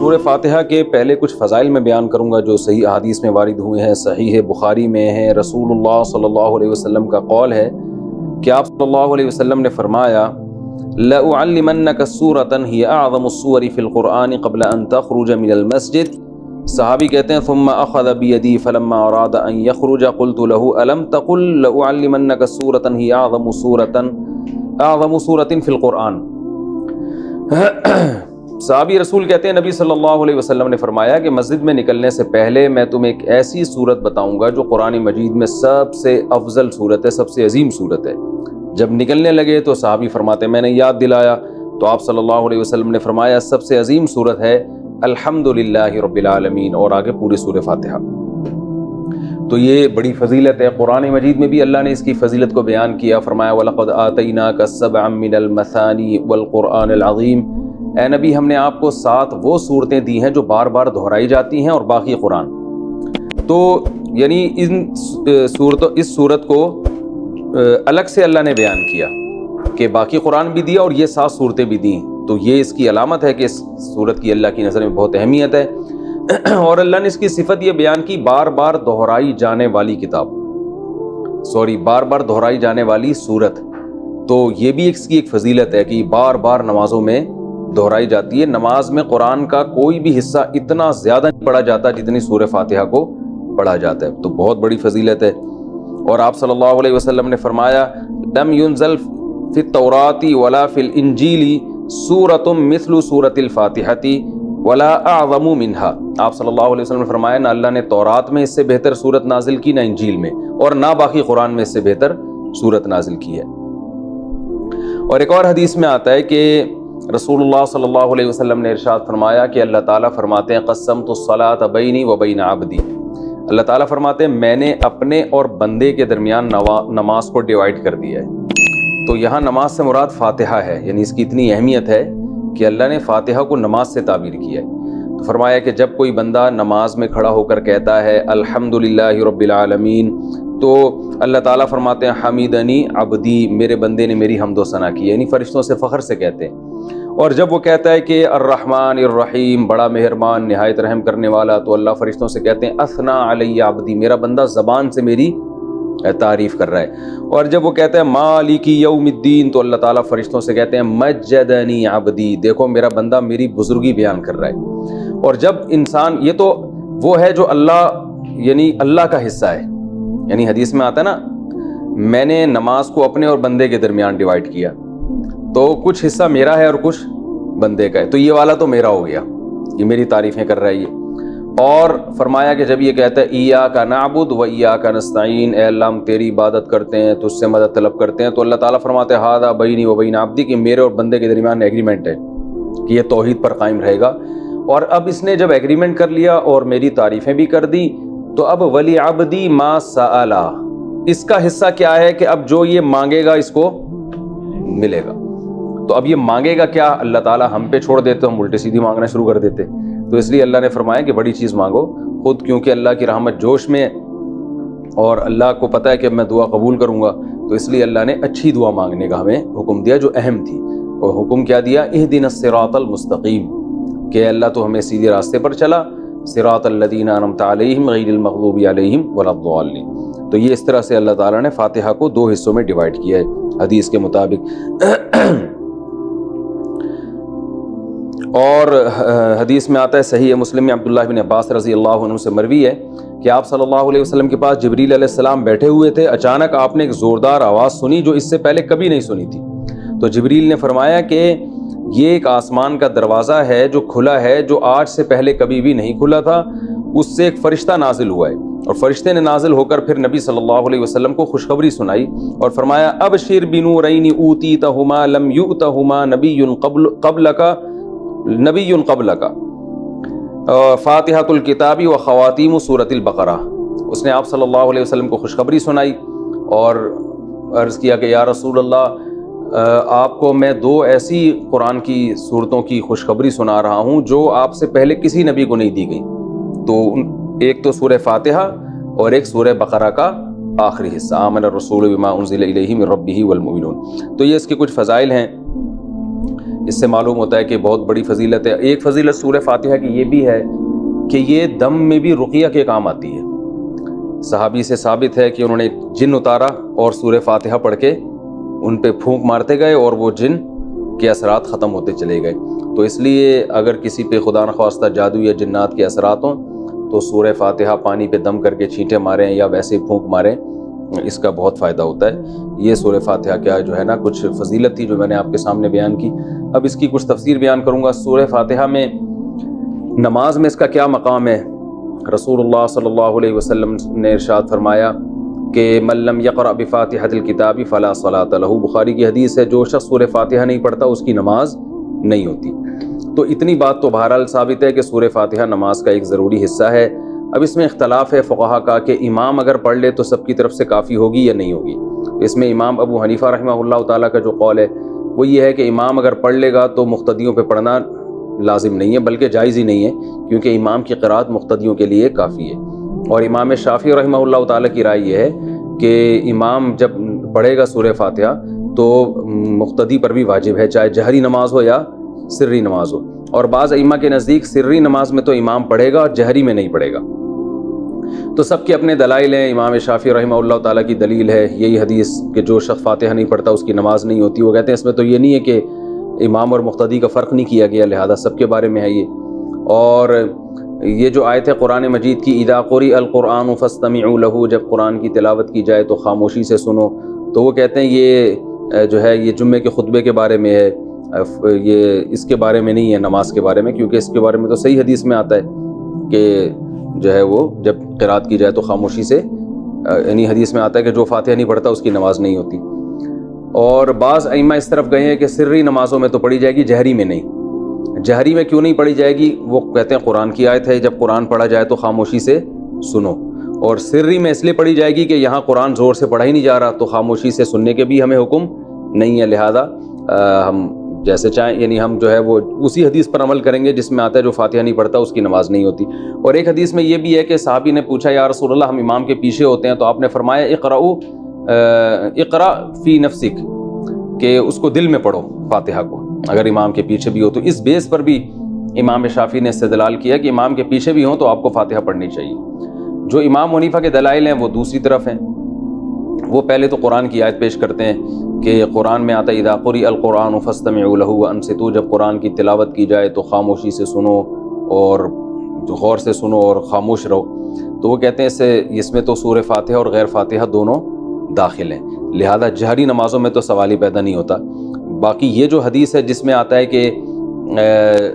سورہ فاتحہ کے پہلے کچھ فضائل میں بیان کروں گا جو صحیح احادیث میں وارد ہوئے ہیں، صحیح بخاری میں ہے۔ رسول اللہ صلی اللہ علیہ وسلم کا قول ہے کہ آپ صلی اللہ علیہ وسلم نے فرمایا لَأُعَلِّمَنَّكَ سُورَةً هِيَ أَعْظَمُ السُّوَرِ فِي الْقُرْآنِ قَبْلَ أَن تَخْرُجَ مِنَ الْمَسْجِدِ۔ صحابی کہتے ہیں ثُمَّ أَخَذَ بِيَدِي فَلَمَّا أَرَادَ أَن يَخْرُجَ قُلْتُ لَهُ أَلَمْ تَقُلْ لَأُعَلِّمَنَّكَ سُورَةً هِيَ أَعْظَمُ سُورَةٍ فِي الْقُرْآنِ۔ صحابی رسول کہتے ہیں نبی صلی اللہ علیہ وسلم نے فرمایا کہ مسجد میں نکلنے سے پہلے میں تمہیں ایک ایسی صورت بتاؤں گا جو قرآن مجید میں سب سے افضل صورت ہے، سب سے عظیم صورت ہے۔ جب نکلنے لگے تو صحابی فرماتے ہیں میں نے یاد دلایا تو آپ صلی اللہ علیہ وسلم نے فرمایا سب سے عظیم صورت ہے الحمدللہ رب العالمین، اور آگے پوری سورہ فاتحہ۔ تو یہ بڑی فضیلت ہے، قرآن مجید میں بھی اللہ نے اس کی فضیلت کو بیان کیا، فرمایا وَلَقَدْ آتَيْنَاكَ سَبْعًا مِّنَ الْمَثَانِي وَالْقُرْآنِ الْعَظِيمِ۔ اے نبی ہم نے آپ کو 7 وہ صورتیں دی ہیں جو بار بار دہرائی جاتی ہیں اور باقی قرآن۔ تو یعنی اس صورت کو الگ سے اللہ نے بیان کیا کہ باقی قرآن بھی دیا اور یہ 7 صورتیں بھی دیں، تو یہ اس کی علامت ہے کہ اس صورت کی اللہ کی نظر میں بہت اہمیت ہے۔ اور اللہ نے اس کی صفت یہ بیان کی بار بار دہرائی جانے والی بار بار دہرائی جانے والی صورت، تو یہ بھی اس کی ایک فضیلت ہے کہ بار بار نمازوں میں دہرائی جاتی ہے۔ نماز میں قرآن کا کوئی بھی حصہ اتنا زیادہ نہیں پڑھا جاتا جتنی سورہ فاتحہ کو پڑھا جاتا ہے، تو بہت بڑی فضیلت ہے۔ اور آپ صلی اللہ علیہ وسلم نے فرمایا لم ينزل فی التوراۃ ولا فی الانجیل سورۃ مثل سورۃ الفاتحہ ولا اعظم منها۔ آپ صلی اللہ علیہ وسلم نے فرمایا نہ اللہ نے تورات میں اس سے بہتر سورت نازل کی، نہ انجیل میں، اور نہ باقی قرآن میں اس سے بہتر سورت نازل کی ہے۔ اور ایک اور حدیث میں آتا ہے کہ رسول اللہ صلی اللہ علیہ وسلم نے ارشاد فرمایا کہ اللہ تعالیٰ فرماتے ہیں قسمت الصلاۃ بینی و بین عبدی۔ اللہ تعالیٰ فرماتے ہیں میں نے اپنے اور بندے کے درمیان نماز کو ڈیوائیڈ کر دیا ہے۔ تو یہاں نماز سے مراد فاتحہ ہے، یعنی اس کی اتنی اہمیت ہے کہ اللہ نے فاتحہ کو نماز سے تعبیر کیا ہے۔ تو فرمایا کہ جب کوئی بندہ نماز میں کھڑا ہو کر کہتا ہے الحمدللہ رب العالمین، تو اللہ تعالیٰ فرماتے ہیں حمیدنی عبدی، میرے بندے نے میری حمد و ثنا کی، یعنی فرشتوں سے فخر سے کہتے ہیں۔ اور جب وہ کہتا ہے کہ الرحمن الرحیم، بڑا مہربان نہایت رحم کرنے والا، تو اللہ فرشتوں سے کہتے ہیں اثنا علی عبدی، میرا بندہ زبان سے میری تعریف کر رہا ہے۔ اور جب وہ کہتا ہے مالک یوم الدین، تو اللہ تعالیٰ فرشتوں سے کہتے ہیں مجدنی عبدی، دیکھو میرا بندہ میری بزرگی بیان کر رہا ہے۔ اور جب انسان، یہ تو وہ ہے جو اللہ کا حصہ ہے، یعنی حدیث میں آتا ہے نا میں نے نماز کو اپنے اور بندے کے درمیان ڈیوائیڈ کیا، تو کچھ حصہ میرا ہے اور کچھ بندے کا ہے، تو یہ والا تو میرا ہو گیا، یہ میری تعریفیں کر رہا ہے یہ۔ اور فرمایا کہ جب یہ کہتا ہے ایاک نعبد و ایاک نستعین، اے اللہ ہم تیری عبادت کرتے ہیں، تجھ سے مدد طلب کرتے ہیں، تو اللہ تعالیٰ فرماتے ہیں ھذا بینی و بین عبدی، کہ میرے اور بندے کے درمیان ایگریمنٹ ہے کہ یہ توحید پر قائم رہے گا۔ اور اب اس نے جب ایگریمنٹ کر لیا اور میری تعریفیں بھی کر دی، تو اب ولی عبدی ما سأل، اس کا حصہ کیا ہے کہ اب جو یہ مانگے گا اس کو ملے گا۔ تو اب یہ مانگے گا کیا، اللہ تعالیٰ ہم پہ چھوڑ دیتے، ہم الٹی سیدھی مانگنا شروع کر دیتے، تو اس لیے اللہ نے فرمایا کہ بڑی چیز مانگو خود، کیونکہ اللہ کی رحمت جوش میں ہے اور اللہ کو پتہ ہے کہ میں دعا قبول کروں گا، تو اس لیے اللہ نے اچھی دعا مانگنے کا ہمیں حکم دیا جو اہم تھی۔ اور حکم کیا دیا، اہدنا الصراط المستقیم، کہ اللہ تو ہمیں سیدھے راستے پر چلا، صراط الذین انعمت علیہم غیر المغضوب علیہم ولا الضالین۔ تو یہ اس طرح سے اللہ تعالیٰ نے فاتحہ کو 2 حصوں میں ڈیوائیڈ کیا ہے حدیث کے مطابق۔ اور حدیث میں آتا ہے صحیح مسلم میں عبداللہ بن عباس رضی اللہ عنہ سے مروی ہے کہ آپ صلی اللہ علیہ وسلم کے پاس جبریل علیہ السلام بیٹھے ہوئے تھے، اچانک آپ نے ایک زوردار آواز سنی جو اس سے پہلے کبھی نہیں سنی تھی۔ تو جبریل نے فرمایا کہ یہ ایک آسمان کا دروازہ ہے جو کھلا ہے، جو آج سے پہلے کبھی بھی نہیں کھلا تھا، اس سے ایک فرشتہ نازل ہوا ہے، اور فرشتے نے نازل ہو کر پھر نبی صلی اللہ علیہ وسلم کو خوشخبری سنائی اور فرمایا ابشر بنورین اوتیتہما لم یؤتہما نبی قبلک فاتحۃ الکتاب و خواتیم سورۃ البقرہ۔ اس نے آپ صلی اللہ علیہ وسلم کو خوشخبری سنائی اور عرض کیا کہ یا رسول اللہ، آپ کو میں 2 ایسی قرآن کی صورتوں کی خوشخبری سنا رہا ہوں جو آپ سے پہلے کسی نبی کو نہیں دی گئی، تو ایک تو سورہ فاتحہ اور ایک سورہ بقرہ کا آخری حصہ، آمن الرسول بما انزل الیہ من ربہ والمؤمنون۔ تو یہ اس کے کچھ فضائل ہیں۔ اس سے معلوم ہوتا ہے کہ بہت بڑی فضیلت ہے۔ ایک فضیلت سورہ فاتحہ کی یہ بھی ہے کہ یہ دم میں بھی رقیہ کے کام آتی ہے۔ صحابی سے ثابت ہے کہ انہوں نے ایک جن اتارا اور سورہ فاتحہ پڑھ کے ان پہ پھونک مارتے گئے اور وہ جن کے اثرات ختم ہوتے چلے گئے۔ تو اس لیے اگر کسی پہ خدا نخواستہ جادو یا جنات کے اثرات ہوں تو سورہ فاتحہ پانی پہ دم کر کے چھینٹے ماریں یا ویسے ہی پھونک ماریں، اس کا بہت فائدہ ہوتا ہے۔ یہ سورہ فاتحہ کیا جو ہے نا کچھ فضیلت تھی جو میں نے آپ کے سامنے بیان کی۔ اب اس کی کچھ تفسیر بیان کروں گا۔ سورہ فاتحہ میں نماز میں اس کا کیا مقام ہے؟ رسول اللہ صلی اللہ علیہ وسلم نے ارشاد فرمایا کہ من لم یقرأ بفاتحۃ الکتاب فلا صلاۃ لہ، بخاری کی حدیث ہے، جو شخص سورہ فاتحہ نہیں پڑھتا اس کی نماز نہیں ہوتی۔ تو اتنی بات تو بہرحال ثابت ہے کہ سورہ فاتحہ نماز کا ایک ضروری حصہ ہے۔ اب اس میں اختلاف ہے فقہا کا کہ امام اگر پڑھ لے تو سب کی طرف سے کافی ہوگی یا نہیں ہوگی۔ اس میں امام ابو حنیفہ رحمہ اللہ تعالیٰ کا جو قول ہے وہ یہ ہے کہ امام اگر پڑھ لے گا تو مقتدیوں پہ پڑھنا لازم نہیں ہے، بلکہ جائز ہی نہیں ہے، کیونکہ امام کی قرات مقتدیوں کے لیے کافی ہے۔ اور امام شافعی رحمہ اللہ تعالیٰ کی رائے یہ ہے کہ امام جب پڑھے گا سورہ فاتحہ تو مقتدی پر بھی واجب ہے، چاہے جہری نماز ہو یا سری نماز ہو۔ اور بعض ائمہ کے نزدیک سری نماز میں تو امام پڑھے گا اور جہری میں نہیں پڑھے گا۔ تو سب کے اپنے دلائل ہیں۔ امام شافعی رحمہ اللہ تعالیٰ کی دلیل ہے یہی حدیث کہ جو شخص فاتحہ نہیں پڑھتا اس کی نماز نہیں ہوتی۔ وہ کہتے ہیں اس میں تو یہ نہیں ہے کہ امام اور مقتدی کا فرق نہیں کیا گیا، لہذا سب کے بارے میں ہے یہ۔ اور یہ جو آیت ہے قرآن مجید کی، اذا قرئ القرآن فاستمعوا لہ، جب قرآن کی تلاوت کی جائے تو خاموشی سے سنو، تو وہ کہتے ہیں یہ جو ہے یہ جمعے کے خطبے کے بارے میں ہے، یہ اس کے بارے میں نہیں ہے نماز کے بارے میں، کیونکہ اس کے بارے میں تو صحیح حدیث میں آتا ہے کہ جو ہے وہ جب قرات کی جائے تو خاموشی سے، یعنی حدیث میں آتا ہے کہ جو فاتحہ نہیں پڑھتا اس کی نماز نہیں ہوتی۔ اور بعض ائمہ اس طرف گئے ہیں کہ سری نمازوں میں تو پڑھی جائے گی، جہری میں نہیں۔ جہری میں کیوں نہیں پڑھی جائے گی؟ وہ کہتے ہیں قرآن کی آیت ہے جب قرآن پڑھا جائے تو خاموشی سے سنو، اور سری میں اس لیے پڑھی جائے گی کہ یہاں قرآن زور سے پڑھا ہی نہیں جا رہا، تو خاموشی سے سننے کے بھی ہمیں حکم نہیں ہے، لہذا ہم جیسے چاہیں، یعنی ہم جو ہے وہ اسی حدیث پر عمل کریں گے جس میں آتا ہے جو فاتحہ نہیں پڑھتا اس کی نماز نہیں ہوتی۔ اور ایک حدیث میں یہ بھی ہے کہ صحابی نے پوچھا یا رسول اللہ ہم امام کے پیچھے ہوتے ہیں، تو آپ نے فرمایا اقرأ فی نفسک، کہ اس کو دل میں پڑھو فاتحہ کو اگر امام کے پیچھے بھی ہو۔ تو اس بیس پر بھی امام شافعی نے استدلال کیا کہ امام کے پیچھے بھی ہوں تو آپ کو فاتحہ پڑھنی چاہیے۔ جو امام حنیفہ کے دلائل ہیں وہ دوسری طرف ہیں۔ وہ پہلے تو قرآن کی آیت پیش کرتے ہیں کہ قرآن میں آتا ہے اذا قرئ القرآن فاستمعوا لہ وانصتوا، جب قرآن کی تلاوت کی جائے تو خاموشی سے سنو اور غور سے سنو اور خاموش رہو۔ تو وہ کہتے ہیں اس میں تو سورہ فاتحہ اور غیر فاتحہ دونوں داخل ہیں، لہذا جہری نمازوں میں تو سوال ہی پیدا نہیں ہوتا۔ باقی یہ جو حدیث ہے جس میں آتا ہے کہ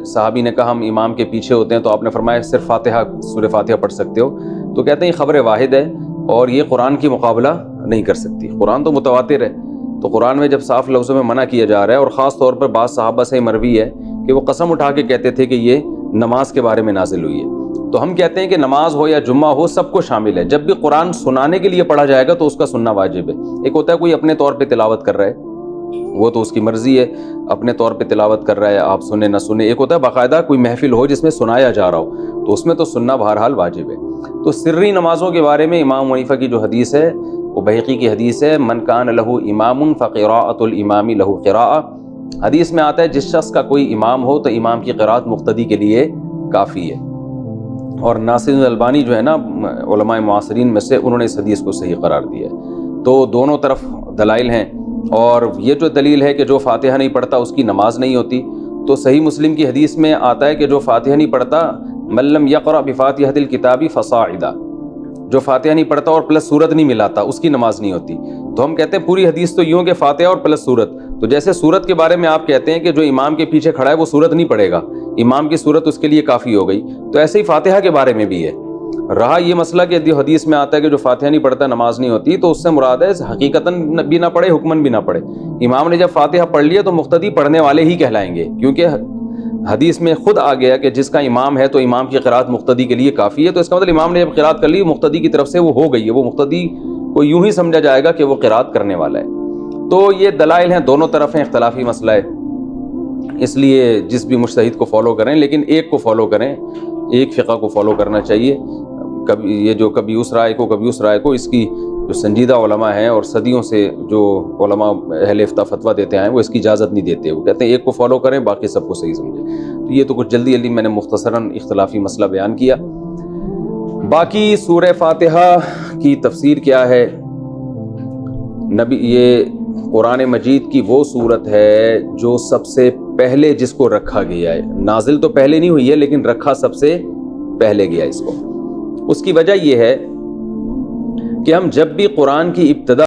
صحابی نے کہا ہم امام کے پیچھے ہوتے ہیں تو آپ نے فرمایا صرف فاتحہ سورہ فاتحہ پڑھ سکتے ہو، تو کہتے ہیں یہ خبر واحد ہے اور یہ قرآن کی مقابلہ نہیں کر سکتی۔ قرآن تو متواتر ہے، تو قرآن میں جب صاف لفظوں میں منع کیا جا رہا ہے، اور خاص طور پر بعض صحابہ سے مروی ہے کہ وہ قسم اٹھا کے کہتے تھے کہ یہ نماز کے بارے میں نازل ہوئی ہے، تو ہم کہتے ہیں کہ نماز ہو یا جمعہ ہو سب کو شامل ہے۔ جب بھی قرآن سنانے کے لیے پڑھا جائے گا تو اس کا سننا واجب ہے۔ ایک ہوتا ہے کوئی اپنے طور پہ تلاوت کر رہا ہے، وہ تو اس کی مرضی ہے، اپنے طور پہ تلاوت کر رہا ہے، آپ سنیں نہ سنیں۔ ایک ہوتا ہے باقاعدہ کوئی محفل ہو جس میں سنایا جا رہا ہو، تو اس میں تو سننا بہرحال واجب ہے۔ تو سری نمازوں کے بارے میں امام حنیفہ کی جو حدیث ہے وہ بہقی کی حدیث ہے، من کان لہ امام فقراءۃ الامام لہ قراءۃ، حدیث میں آتا ہے جس شخص کا کوئی امام ہو تو امام کی قرات مقتدی کے لیے کافی ہے۔ اور ناصر البانی جو ہے نا علماء معاصرین میں سے، انہوں نے اس حدیث کو صحیح قرار دیا ہے۔ تو دونوں طرف دلائل ہیں، اور یہ جو دلیل ہے کہ جو فاتحہ نہیں پڑھتا اس کی نماز نہیں ہوتی، تو صحیح مسلم کی حدیث میں آتا ہے کہ جو فاتحہ نہیں پڑھتا من لم یقرأ بفاتحۃ الکتاب فصاعدا، جو فاتحہ نہیں پڑھتا اور پلس سورت نہیں ملاتا اس کی نماز نہیں ہوتی۔ تو ہم کہتے ہیں پوری حدیث تو یوں کہ فاتحہ اور پلس سورت، تو جیسے سورت کے بارے میں آپ کہتے ہیں کہ جو امام کے پیچھے کھڑا ہے وہ سورت نہیں پڑھے گا، امام کی سورت اس کے لیے کافی ہو گئی، تو ایسے ہی فاتحہ کے بارے میں بھی ہے۔ رہا یہ مسئلہ کہ حدیث میں آتا ہے کہ جو فاتحہ نہیں پڑھتا نماز نہیں ہوتی، تو اس سے مراد ہے حقیقتاً بھی نہ پڑھے حکماً بھی نہ پڑھے۔ امام نے جب فاتحہ پڑھ لیا تو مقتدی پڑھنے والے ہی کہلائیں گے، کیونکہ حدیث میں خود آ گیا کہ جس کا امام ہے تو امام کی قرات مقتدی کے لیے کافی ہے، تو اس کا مطلب امام نے جب قرات کر لی مقتدی کی طرف سے وہ ہو گئی ہے، وہ مقتدی کو یوں ہی سمجھا جائے گا کہ وہ قرات کرنے والا ہے۔ تو یہ دلائل ہیں، دونوں طرف ہیں، اختلافی مسئلہ ہے، اس لیے جس بھی مجتہد کو فالو کریں، لیکن ایک کو فالو کریں، ایک فقہ کو فالو کرنا چاہیے، کبھی یہ جو کبھی اس رائے کو کبھی اس رائے کو، اس کی جو سنجیدہ علماء ہیں اور صدیوں سے جو علماء اہل افتاء فتویٰ دیتے ہیں وہ اس کی اجازت نہیں دیتے. وہ کہتے ہیں ایک کو فالو کریں باقی سب کو صحیح سمجھیں. تو یہ تو کچھ جلدی میں نے مختصراً اختلافی مسئلہ بیان کیا. باقی سورہ فاتحہ کی تفسیر کیا ہے؟ یہ قرآن مجید کی وہ سورت ہے جو سب سے پہلے جس کو رکھا گیا ہے. نازل تو پہلے نہیں ہوئی ہے لیکن رکھا سب سے پہلے گیا اس کو. اس کی وجہ یہ ہے کہ ہم جب بھی قرآن کی ابتدا